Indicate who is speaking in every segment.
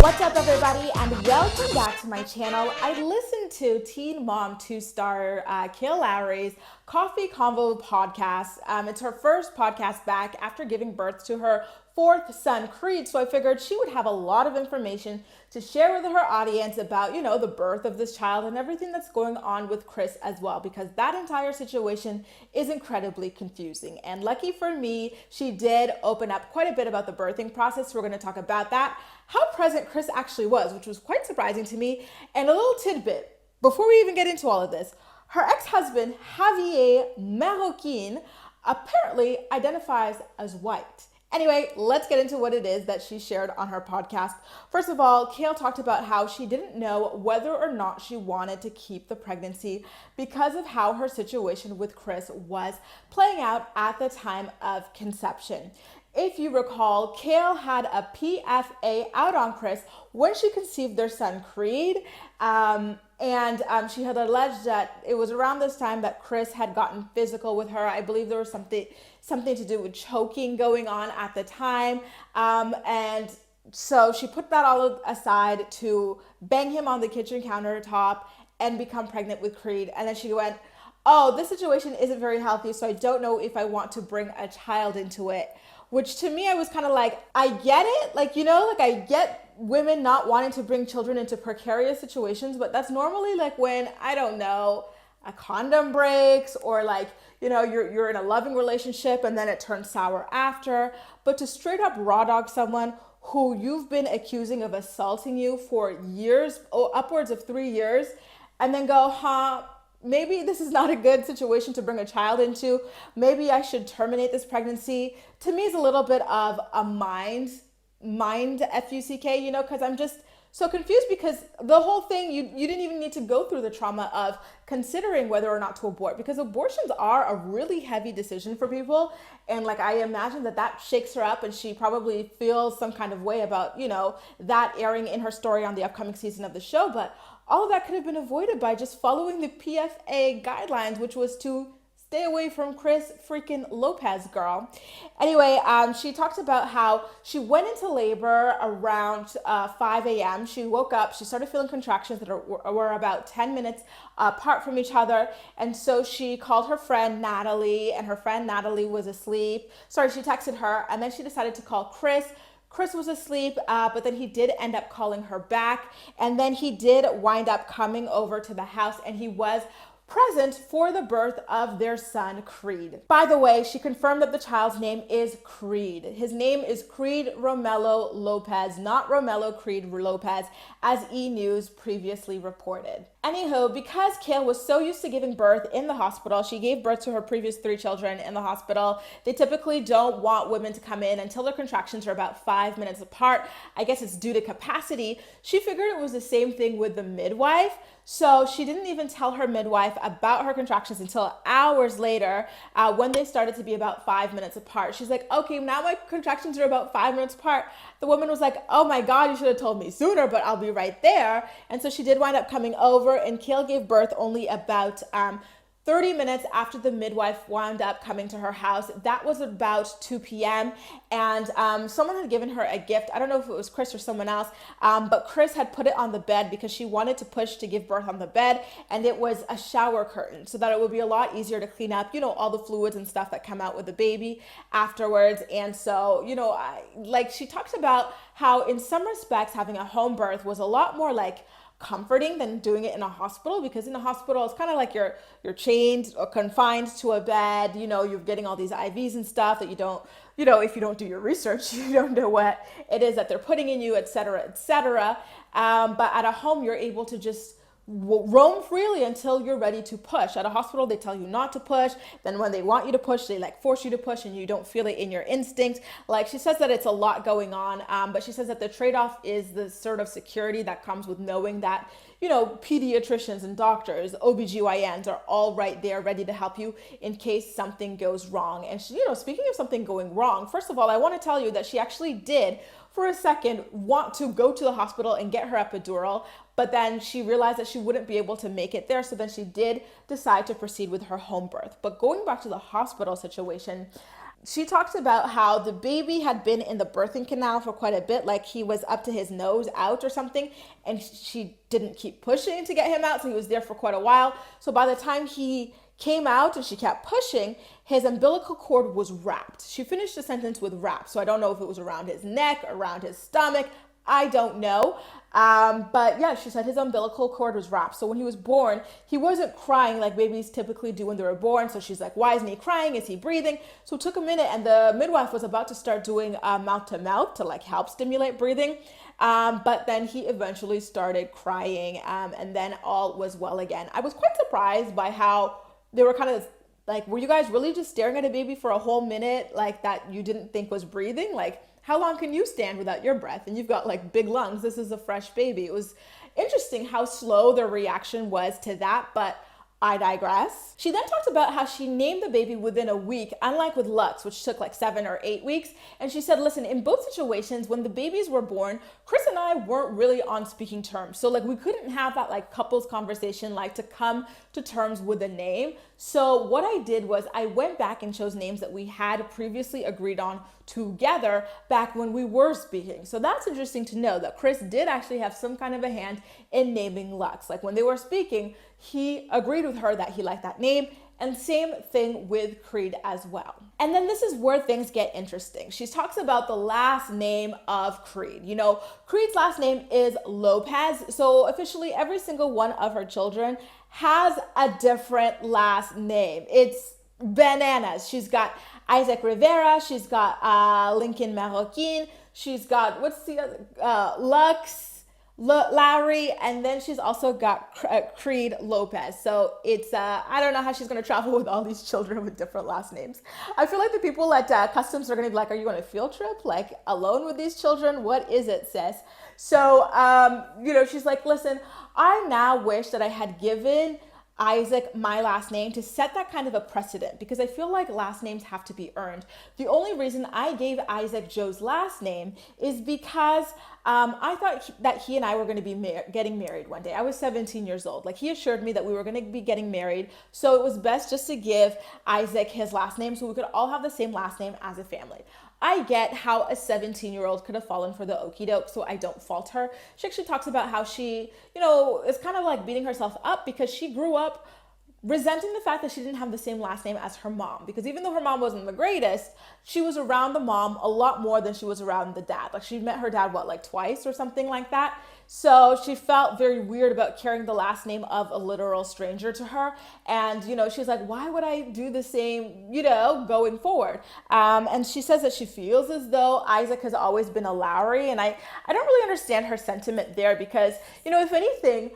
Speaker 1: What's up, everybody, and welcome back to my channel. I listened to Teen Mom 2-star Kailyn Lowry's Coffee Convo podcast. It's her first podcast back after giving birth to her fourth son, Creed, so I figured she would have a lot of information to share with her audience about, the birth of this child and everything that's going on with Chris as well, because that entire situation is incredibly confusing. And lucky for me, she did open up quite a bit about the birthing process. So we're going to talk about that, how present Chris actually was, which was quite surprising to me, and a little tidbit before we even get into all of this. Her ex-husband, Javier Marroquin, apparently identifies as white. Anyway, let's get into what it is that she shared on her podcast. First of all, Kail talked about how she didn't know whether or not she wanted to keep the pregnancy because of how her situation with Chris was playing out at the time of conception. If you recall, Kail had a PFA out on Chris when she conceived their son, Creed. She had alleged that it was around this time that Chris had gotten physical with her. I believe there was something to do with choking going on at the time. And so she put that all aside to bang him on the kitchen countertop and become pregnant with Creed. And then she went, oh, this situation isn't very healthy, so I don't know if I want to bring a child into it. Which to me, I was kind of like, I get it. I get women not wanting to bring children into precarious situations, but that's normally like when, I don't know, a condom breaks or you're in a loving relationship and then it turns sour after. But to straight up raw dog someone who you've been accusing of assaulting you for years, upwards of 3 years, and then go, maybe this is not a good situation to bring a child into. Maybe I should terminate this pregnancy. To me, is a little bit of a mind F-U-C-K, because I'm just so confused because the whole thing, you didn't even need to go through the trauma of considering whether or not to abort, because abortions are a really heavy decision for people. And I imagine that shakes her up and she probably feels some kind of way about, that airing in her story on the upcoming season of the show. But all of that could have been avoided by just following the PFA guidelines, which was to stay away from Chris freaking Lopez, girl. Anyway, she talks about how she went into labor around 5 a.m. She woke up, she started feeling contractions that were about 10 minutes apart from each other. And so she called her friend Natalie, and her friend Natalie was asleep. She texted her, and then she decided to call Chris. Chris was asleep, but then he did end up calling her back. And then he did wind up coming over to the house, and he was present for the birth of their son, Creed. By the way, she confirmed that the child's name is Creed. His name is Creed Romello Lopez, not Romello Creed Lopez, as E! News previously reported. Anywho, because Kail was so used to giving birth in the hospital, she gave birth to her previous 3 children in the hospital. They typically don't want women to come in until their contractions are about 5 minutes apart. I guess it's due to capacity. She figured it was the same thing with the midwife. So she didn't even tell her midwife about her contractions until hours later when they started to be about 5 minutes apart. She's like, okay, now my contractions are about 5 minutes apart. The woman was like, oh my God, you should have told me sooner, but I'll be right there. And so she did wind up coming over, and Kail gave birth only about 30 minutes after the midwife wound up coming to her house. That was about 2 p.m. And someone had given her a gift. I don't know if it was Chris or someone else, but Chris had put it on the bed because she wanted to push to give birth on the bed. And it was a shower curtain so that it would be a lot easier to clean up, all the fluids and stuff that come out with the baby afterwards. And so, she talked about how in some respects having a home birth was a lot more comforting than doing it in a hospital, because in a hospital it's kind of like you're chained or confined to a bed. You're getting all these IVs and stuff that you don't, if you don't do your research, you don't know what it is that they're putting in you, et cetera, et cetera. But at a home, you're able to just roam freely until you're ready to push. At a hospital, they tell you not to push. Then when they want you to push, they force you to push, and you don't feel it in your instinct. She says that it's a lot going on, but she says that the trade-off is the sort of security that comes with knowing that, pediatricians and doctors, OBGYNs are all right there ready to help you in case something goes wrong. And she, speaking of something going wrong, first of all, I want to tell you that she actually did for a second want to go to the hospital and get her epidural, but then she realized that she wouldn't be able to make it there. So then she did decide to proceed with her home birth. But going back to the hospital situation, She talks about how the baby had been in the birthing canal for quite a bit, like he was up to his nose out or something, and she didn't keep pushing to get him out, so he was there for quite a while. So by the time he came out and she kept pushing, his umbilical cord was wrapped. She finished the sentence with wrapped, so I don't know if it was around his neck, around his stomach. I don't know. But yeah, she said his umbilical cord was wrapped. So when he was born, he wasn't crying like babies typically do when they were born. So she's like, why isn't he crying? Is he breathing? So it took a minute, and the midwife was about to start doing mouth to mouth to like help stimulate breathing. But then he eventually started crying, and then all was well again. I was quite surprised by how they were kind of like, were you guys really just staring at a baby for a whole minute like that you didn't think was breathing? Like, how long can you stand without your breath? And you've got like big lungs. This is a fresh baby. It was interesting how slow their reaction was to that, but I digress. She then talked about how she named the baby within a week, unlike with Lux, which took like 7 or 8 weeks. And she said, listen, in both situations, when the babies were born, Chris and I weren't really on speaking terms. So like we couldn't have that like couples conversation, like to come to terms with a name. So what I did was I went back and chose names that we had previously agreed on together back when we were speaking. So that's interesting to know that Chris did actually have some kind of a hand in naming Lux. Like when they were speaking, he agreed with her that he liked that name, and same thing with Creed as well. And then this is where things get interesting. She talks about the last name of Creed. You know, Creed's last name is Lopez. So officially every single one of her children has a different last name. It's bananas. She's got Isaac Rivera. She's got Lincoln Maroquin. She's got, what's the other? Lux. Lowry, and then she's also got Creed Lopez. So it's, I don't know how she's going to travel with all these children with different last names. I feel like the people at Customs are going to be like, are you on a field trip? Like alone with these children? What is it, sis? So, you know, she's like, listen, I now wish that I had given Isaac my last name to set that kind of a precedent, because I feel like last names have to be earned. The only reason I gave Isaac Joe's last name is because I thought that he and I were going to be getting married one day. I was 17 years old. Like he assured me that we were going to be getting married. So it was best just to give Isaac his last name so we could all have the same last name as a family. I get how a 17-year-old could have fallen for the okie doke, so I don't fault her. She actually talks about how she, you know, is kind of like beating herself up because she grew up resenting the fact that she didn't have the same last name as her mom. Because even though her mom wasn't the greatest, she was around the mom a lot more than she was around the dad. Like she met her dad, what, like twice or something like that? So she felt very weird about carrying the last name of a literal stranger to her. And, you know, she's like, why would I do the same, you know, going forward? And she says that she feels as though Isaac has always been a Lowry. And I don't really understand her sentiment there because, you know, if anything,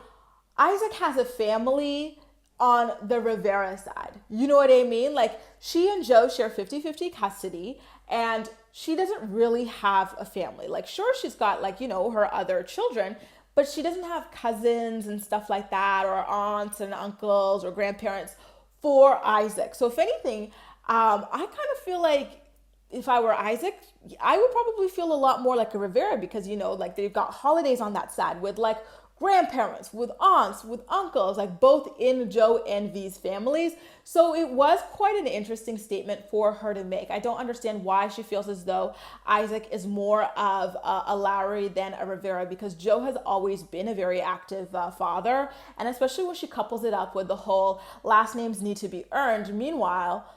Speaker 1: Isaac has a family on the Rivera side. You know what I mean? Like she and Joe share 50-50 custody, and she doesn't really have a family. Like sure, she's got like, you know, her other children, but she doesn't have cousins and stuff like that, or aunts and uncles or grandparents for Isaac. So if anything, I kind of feel like if I were Isaac, I would probably feel a lot more like a Rivera because, you know, like they've got holidays on that side with like grandparents, with aunts, with uncles, like both in Joe and V's families. So it was quite an interesting statement for her to make. I don't understand why she feels as though Isaac is more of a Lowry than a Rivera, because Joe has always been a very active father, and especially when she couples it up with the whole last names need to be earned. Meanwhile,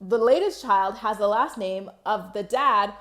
Speaker 1: the latest child has the last name of the dad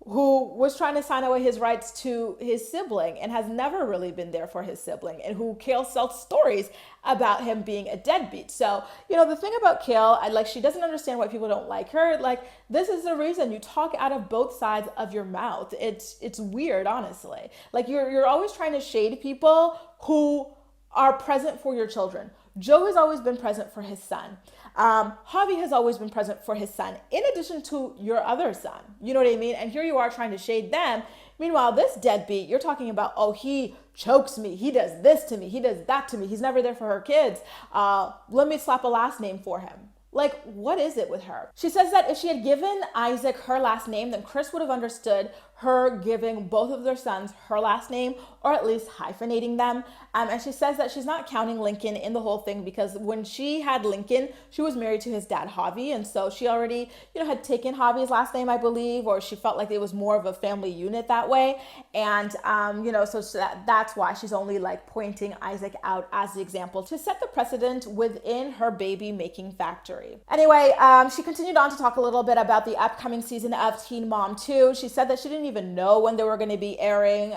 Speaker 1: who was trying to sign away his rights to his sibling and has never really been there for his sibling, and who Kail sells stories about him being a deadbeat. So, you know, the thing about Kail, she doesn't understand why people don't like her. Like, this is the reason you talk out of both sides of your mouth. It's weird, honestly. Like, you're always trying to shade people who are present for your children. Joe has always been present for his son. Javi has always been present for his son, in addition to your other son. You know what I mean? And here you are trying to shade them. Meanwhile, this deadbeat, you're talking about, oh, he chokes me. He does this to me. He does that to me. He's never there for her kids. Let me slap a last name for him. Like, what is it with her? She says that if she had given Isaac her last name, then Chris would have understood her giving both of their sons her last name, or at least hyphenating them. And she says that she's not counting Lincoln in the whole thing because when she had Lincoln, she was married to his dad, Javi. And so she already, had taken Javi's last name, I believe, or she felt like it was more of a family unit that way. And, so that's why she's only like pointing Isaac out as the example to set the precedent within her baby making factory. Anyway, she continued on to talk a little bit about the upcoming season of Teen Mom 2. She said that she didn't even know when they were going to be airing,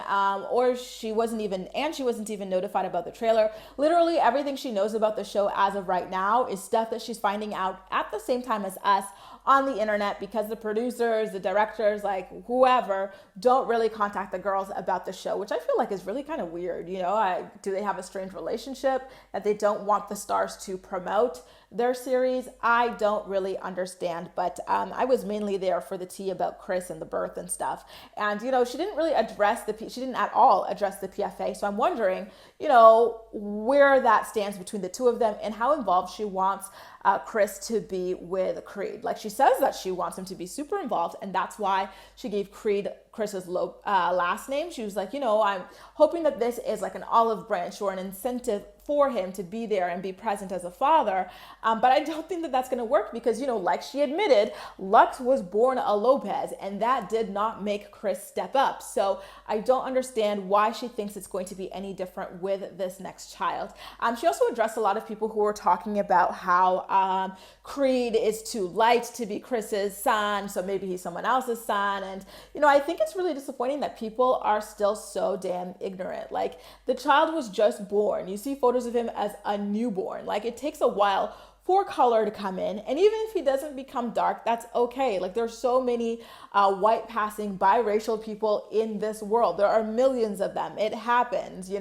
Speaker 1: or she wasn't even notified about the trailer. Literally everything she knows about the show as of right now is stuff that she's finding out at the same time as us on the internet, because the producers, the directors, like whoever, don't really contact the girls about the show, which I feel like is really kind of weird. Do they have a strange relationship that they don't want the stars to promote their series? I don't really understand, but I was mainly there for the tea about Chris and the birth and stuff. And, she didn't really she didn't at all address the PFA. So I'm wondering, where that stands between the two of them and how involved she wants Chris to be with Creed. Like, she says that she wants him to be super involved, and that's why she gave Creed Chris's last name. She was like, I'm hoping that this is like an olive branch or an incentive for him to be there and be present as a father. But I don't think that that's going to work because, like she admitted, Lux was born a Lopez, and that did not make Chris step up. So I don't understand why she thinks it's going to be any different with this next child. She also addressed a lot of people who were talking about how Creed is too light to be Chris's son, so maybe he's someone else's son. And, I think it's really disappointing that people are still so damn ignorant. Like, the child was just born. You see photos of him as a newborn. Like, it takes a while for color to come in, and even if he doesn't become dark, that's okay. Like, there's so many white passing biracial people in this world. There are millions of them. It happens,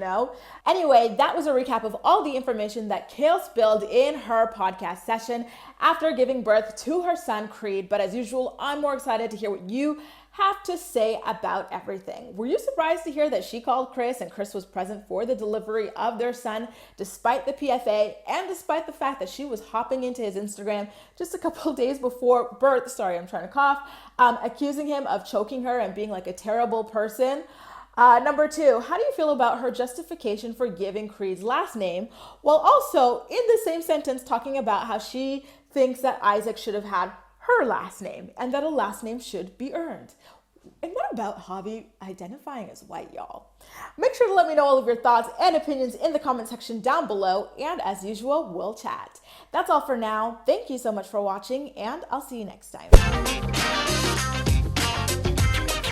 Speaker 1: Anyway, that was a recap of all the information that Kail spilled in her podcast session after giving birth to her son Creed. But as usual, I'm more excited to hear what you have to say about everything. Were you surprised to hear that she called Chris and Chris was present for the delivery of their son despite the PFA and despite the fact that she was hopping into his Instagram just a couple of days before birth, accusing him of choking her and being like a terrible person? Number 2, how do you feel about her justification for giving Creed's last name, while also in the same sentence talking about how she thinks that Isaac should have had her last name and that a last name should be earned? And what about Javi identifying as white, y'all? Make sure to let me know all of your thoughts and opinions in the comment section down below, and as usual, we'll chat. That's all for now. Thank you so much for watching, and I'll see you next time.